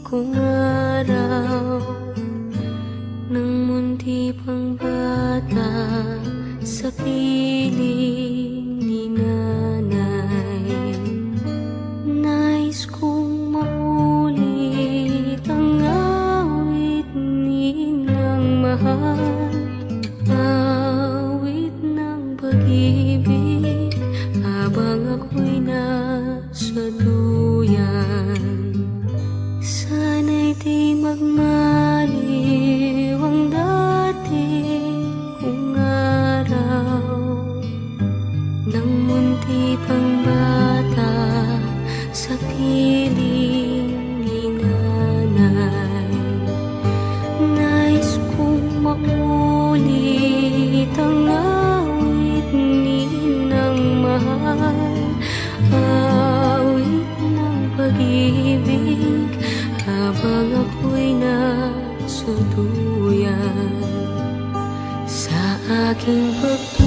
kong araw ng munti pang bata sa piling ni nanay. Nais kong maulit ang awit ni ng mahal, awit ng pag-ibig habang ako'y nasa duyan. Sana'y di magmaliw ang dati kong araw ng munti pang bata sa piling ni nanay. Nais kong maulit ang awit ni ng mahal, awit ng pag-ibig habang ako'y nasa duyan. Sa aking pagkakas